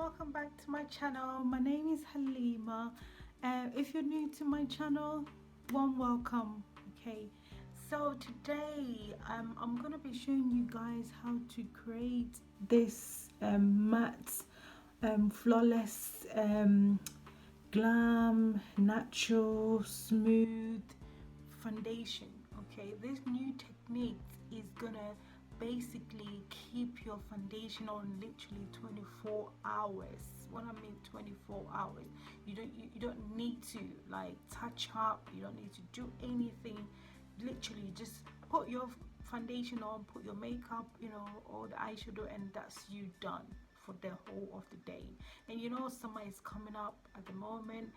welcome back to my channel. My name is Halima. If you're new to my channel, warm welcome. Okay, so today I'm gonna be showing you guys how to create this matte flawless glam natural smooth foundation. Okay, this new technique is gonna basically keep your foundation on literally 24 hours. When I mean 24 hours, you don't need to like touch up, you don't need to do anything. Literally just put your foundation on, put your makeup, or the eyeshadow, and that's you done for the whole of the day. And summer is coming up at the moment,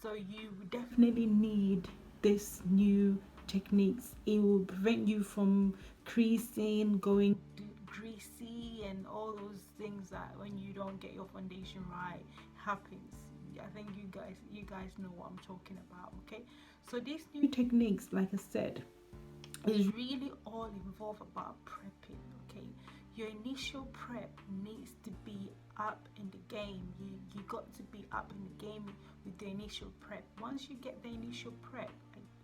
so you definitely need this new techniques. It will prevent you from creasing, going greasy, and all those things that when you don't get your foundation right happens. I think you guys know what I'm talking about. Okay, so these new techniques, like I said, is really all involved about prepping. Okay, your initial prep needs to be up in the game. You got to be up in the game with the initial prep. Once you get the initial prep,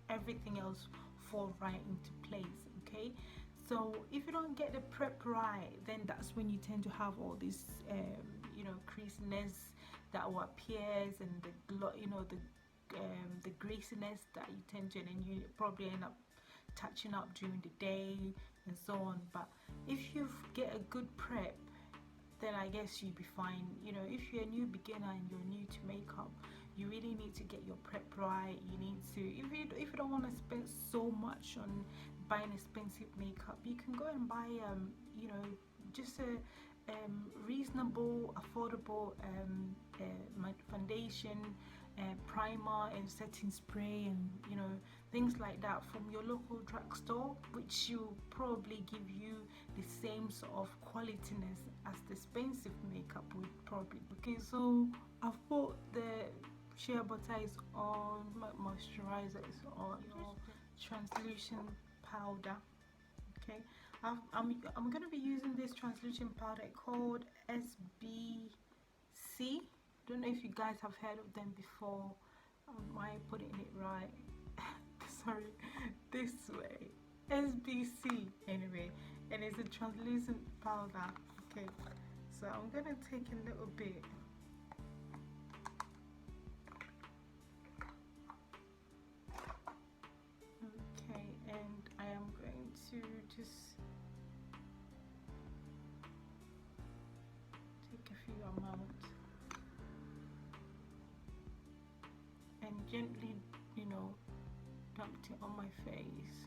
everything else fall right into place. Okay, so if you don't get the prep right, then that's when you tend to have all this creasiness that will appears, and the greasiness that you tend to, and then you probably end up touching up during the day and so on. But if you get a good prep, then I guess you'll be fine. If you're a new beginner and you're new to makeup, you really need to get your prep right. You need to, if you don't want to spend so much on buying expensive makeup, you can go and buy just a reasonable, affordable foundation, primer and setting spray, and things like that from your local drugstore, which will probably give you the same sort of qualityness as the expensive makeup would probably. Okay, so I've put the shea butter is on, my moisturizer is on, your translucent powder. Okay, I'm gonna be using this translucent powder called SBC. Don't know if you guys have heard of them before. Am I putting it right? Sorry, this way. SBC anyway, and it's a translucent powder. Okay, so I'm gonna take a little bit. Okay, and I am going to just take a few amounts and gently, dumped it on my face.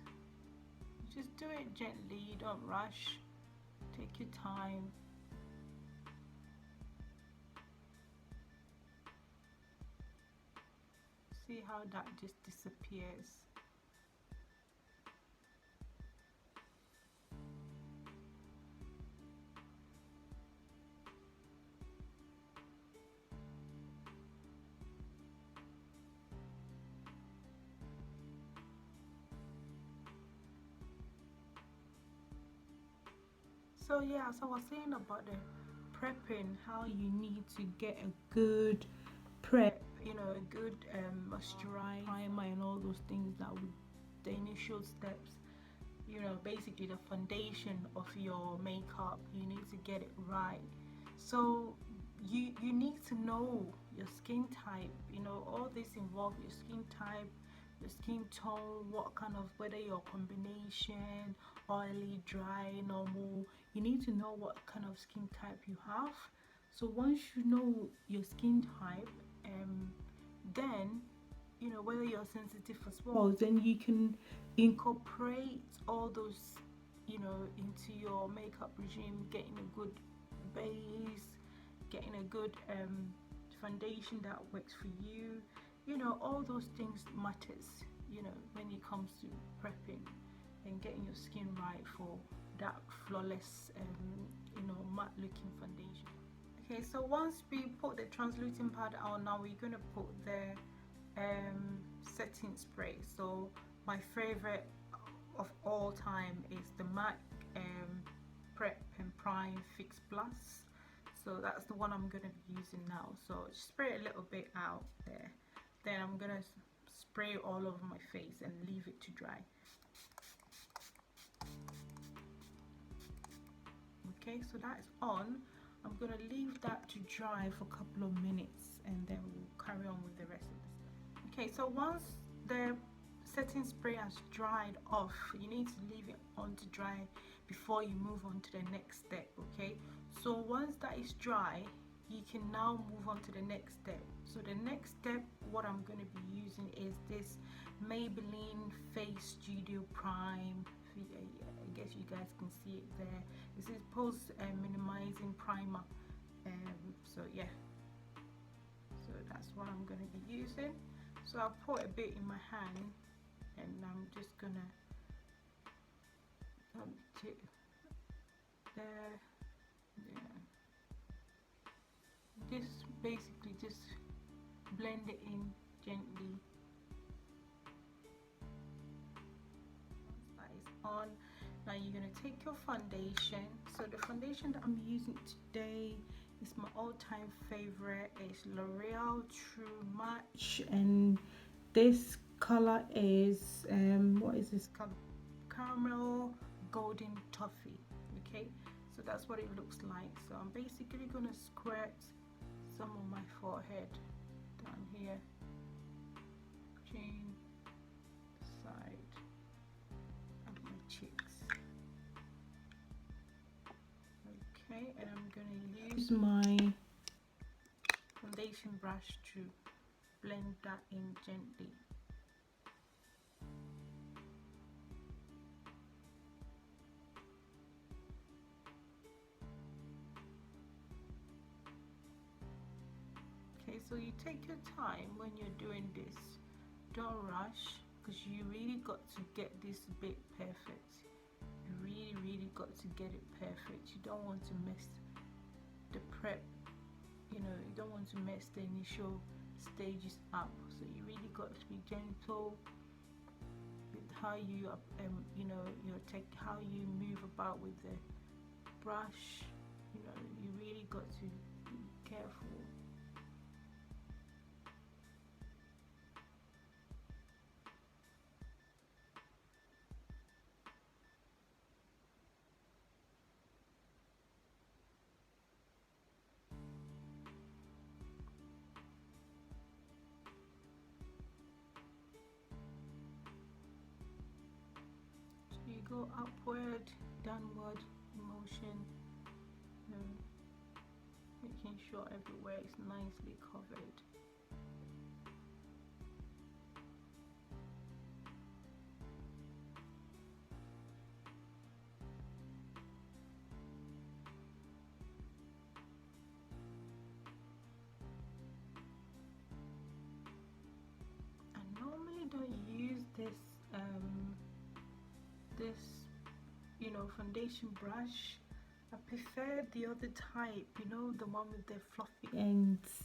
Just do it gently, you don't rush, take your time. See how that just disappears. So yeah, so I was saying about the prepping, how you need to get a good prep, a good moisturizer, primer, and all those things that would the initial steps. Basically the foundation of your makeup, you need to get it right. So you need to know your skin type. All this involves your skin type, your skin tone, what kind of, whether your combination, oily, dry, normal. You need to know what kind of skin type you have. So once you know your skin type, then whether you're sensitive as well, then you can incorporate all those into your makeup regime, getting a good base, getting a good foundation that works for you. All those things matters when it comes to prepping and getting your skin right for that flawless matte looking foundation. Okay, so once we put the translucent powder on, now we're going to put the setting spray. So my favorite of all time is the MAC Prep and Prime Fix Plus. So that's the one I'm going to be using now. So spray a little bit out there, then I'm going to spray all over my face and leave it to dry. Okay, so that's on. I'm going to leave that to dry for a couple of minutes, and then we'll carry on with the rest of the stuff. Okay, so once the setting spray has dried off, you need to leave it on to dry before you move on to the next step. Okay, so once that is dry, you can now move on to the next step. So the next step, what I'm going to be using is this Maybelline Face Studio Prime. I guess you guys can see it there. This is post minimizing primer. So yeah, so that's what I'm going to be using. So I'll put a bit in my hand, and I'm just gonna take there, yeah. Just basically just blend it in gently. Once that is on, now you're gonna take your foundation. So the foundation that I'm using today is my all-time favorite. It's L'Oreal True Match, and this color is what is this color? Caramel Golden Toffee. Okay, so that's what it looks like. So I'm basically gonna squirt some on my forehead, down here, chin, side, and my cheeks. Okay, and I'm gonna use my foundation brush to blend that in gently. Okay, so you take your time when you're doing this. Don't rush, because you really got to get this bit perfect. You really got to get it perfect. You don't want to mess the prep, you know, you don't want to mess the initial stages up. So you really got to be gentle with how you you know, how you move about with the brush. You know, you really got to be careful. You go upward, downward motion, making sure everywhere is nicely covered. I normally don't use this you know, foundation brush. I prefer the other type, you know, the one with the fluffy ends.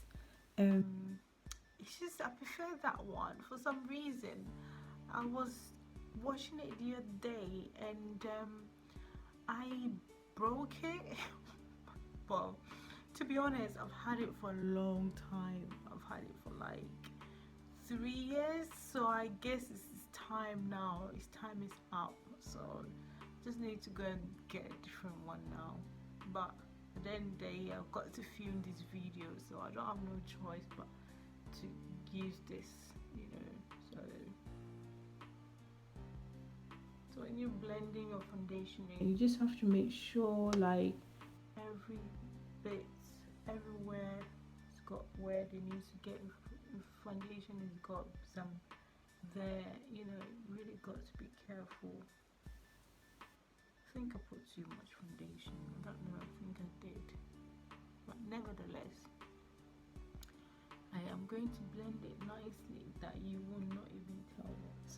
It's just, I prefer that one for some reason. I was watching it the other day, and I broke it. Well, to be honest, I've had it for a long time. I've had it for like 3 years, so I guess it's time now. Its time is up, so just need to go and get a different one now. But at the end of the day, I've got to film this video, so I don't have no choice but to use this, you know. So when you're blending your foundation in, you just have to make sure like every bit, everywhere it's got where they need to get. Foundation has got some there, you know, really got to be careful. I think I put too much foundation. I don't know, I think I did, but nevertheless, I am going to blend it nicely that you will not even tell it.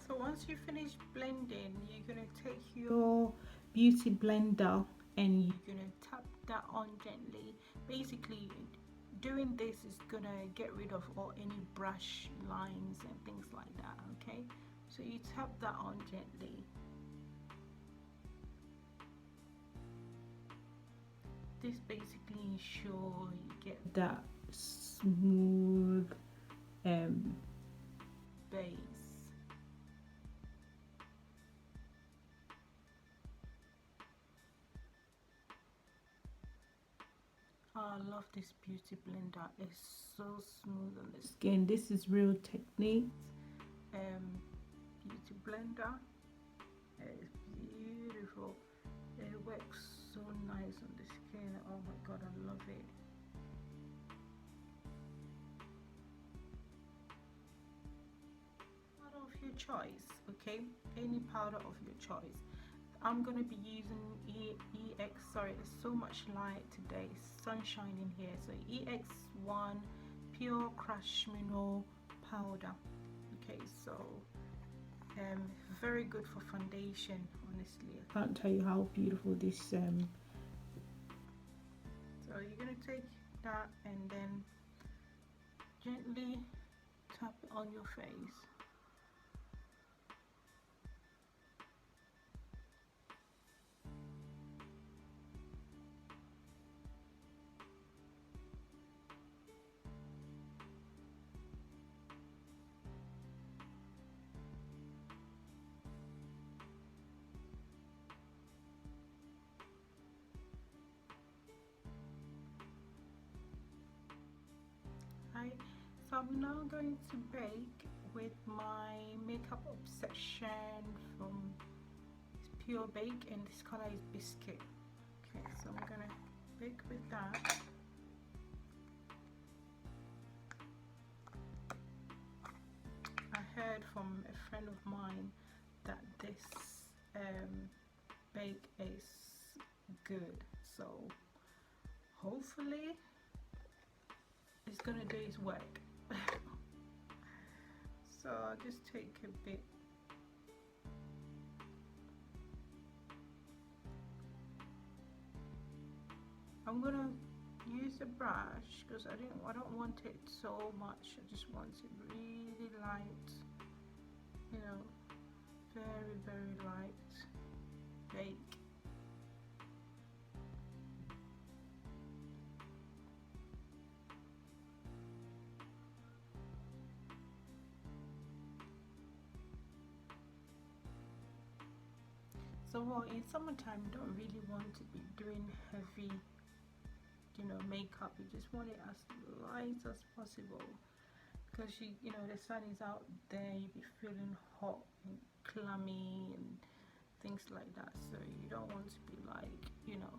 So once you finish blending, you're gonna take your beauty blender and you're gonna tap that on gently. Basically, doing this is gonna get rid of all any brush lines and things like that. Okay, so you tap that on gently. this basically ensure you get that smooth base. Oh, I love this beauty blender. It's so smooth on the skin. This is Real Techniques beauty blender. It's beautiful. It works so nice on the skin. Oh my god, I love it. Powder of your choice, okay? Any powder of your choice. I'm gonna be using EX. Sorry, there's so much light today. Sunshine in here. So EX1 Pure Crushed Mineral Powder. Okay, so very good for foundation. Honestly, I can't tell you how beautiful this. So you're gonna take that and then gently tap it on your face. Right, so I'm now going to bake with my Makeup Obsession from Pure Bake, and this color is Biscuit. Okay, so I'm gonna bake with that. I heard from a friend of mine that this bake is good, so hopefully it's gonna do its work. So I'll just take a bit. I'm gonna use a brush because I don't want it so much. I just want it really light, you know, very light bake. So well, in summertime you don't really want to be doing heavy, you know, makeup. You just want it as light as possible because you know the sun is out there, you'll be feeling hot and clammy and things like that, so you don't want to be like, you know,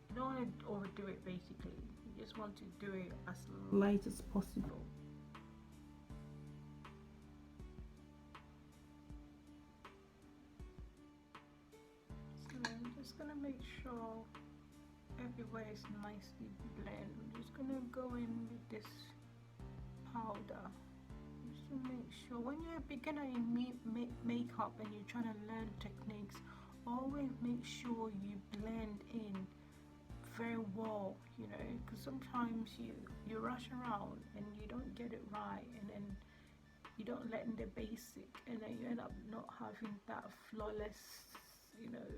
you don't want to overdo it. Basically, you just want to do it as light as possible. I'm just gonna make sure everywhere is nicely blended. I'm just gonna go in with this powder just to make sure. When you're a beginner in makeup and you're trying to learn techniques, always make sure you blend in very well, you know, because sometimes you rush around and you don't get it right, and then you don't let in the basic, and then you end up not having that flawless, you know,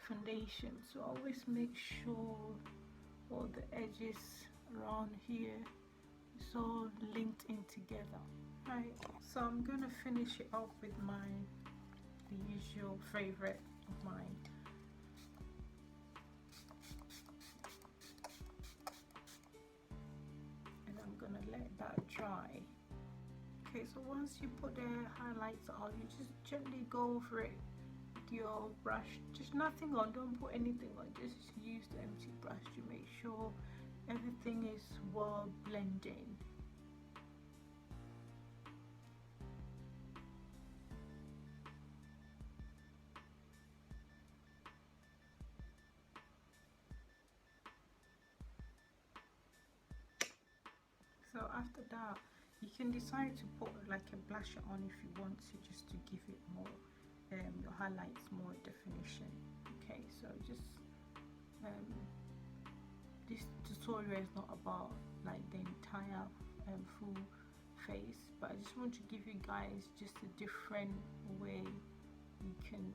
foundation. So always make sure all the edges around here is all linked in together. Right, so I'm gonna finish it off with the usual favorite of mine. And I'm gonna let that dry. Okay, so once you put the highlights on, you just gently go over it with your brush. Just nothing on, don't put anything on, just use the empty brush to make sure everything is well blended. So after that, you can decide to put like a blusher on if you want to, just to give it more your highlights more definition. Okay, so just this tutorial is not about like the entire full face, but I just want to give you guys just a different way you can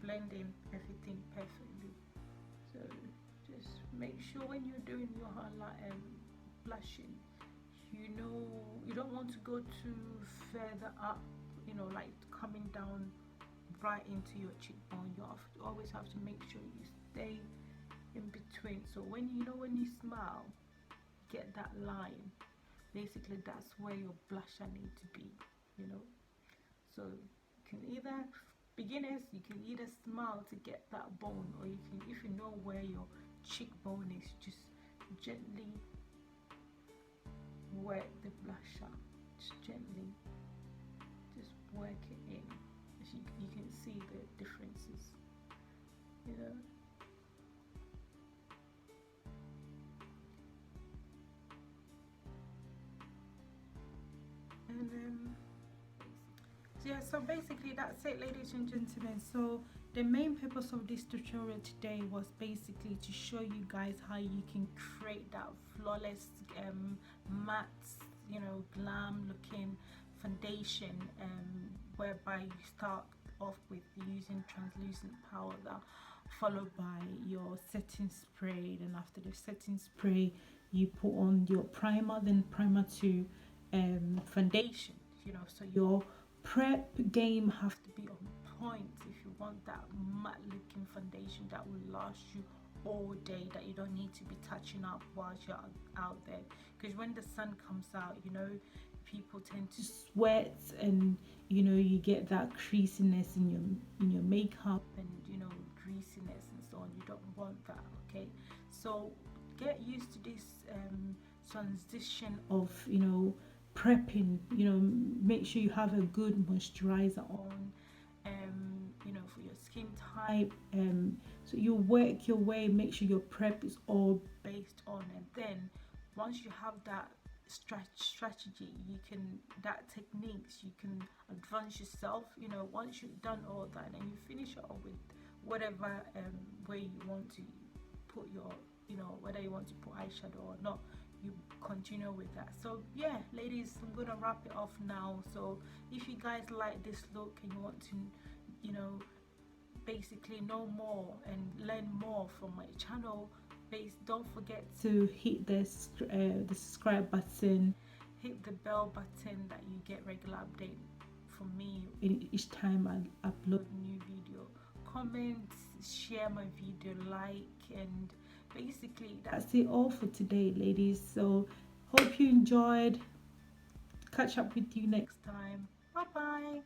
blending everything perfectly. So just make sure when you're doing your highlight and blushing, you don't want to go too further up, like coming down right into your cheekbone. Always have to make sure you stay in between. So when you smile, get that line. Basically, that's where your blusher need to be. You know. So you can either beginners, you can either smile to get that bone, or you can, if you know where your cheekbone is, just gently work the blusher. Just gently, just work it in. As you can see the differences. You know. And yeah, so basically that's it, ladies and gentlemen. So the main purpose of this tutorial today was basically to show you guys how you can create that flawless matte, glam looking foundation, whereby you start off with using translucent powder, followed by your setting spray. Then after the setting spray, you put on your primer, then primer to foundation. So your prep game have to be on point if you want that matte looking foundation that will last you all day, that you don't need to be touching up while you're out there. Because when the sun comes out, people tend to sweat, and you get that creasiness in your makeup, and greasiness and so on. You don't want that. Okay, so get used to this transition of prepping. Make sure you have a good moisturizer on, for your skin type. So you work your way, make sure your prep is all based on, and then once you have that strategy, that techniques, you can advance yourself. Once you've done all that, and you finish it off with whatever way you want to put your, whether you want to put eyeshadow or not, you continue with that. So yeah, ladies, I'm gonna wrap it off now. So if you guys like this look and you want to basically know more and learn more from my channel, don't forget to hit the subscribe button, hit the bell button, that you get regular update from me each time I upload a new video. Comment, share my video, like, and basically that's it all for today, ladies. So hope you enjoyed. Catch up with you next time. Bye bye.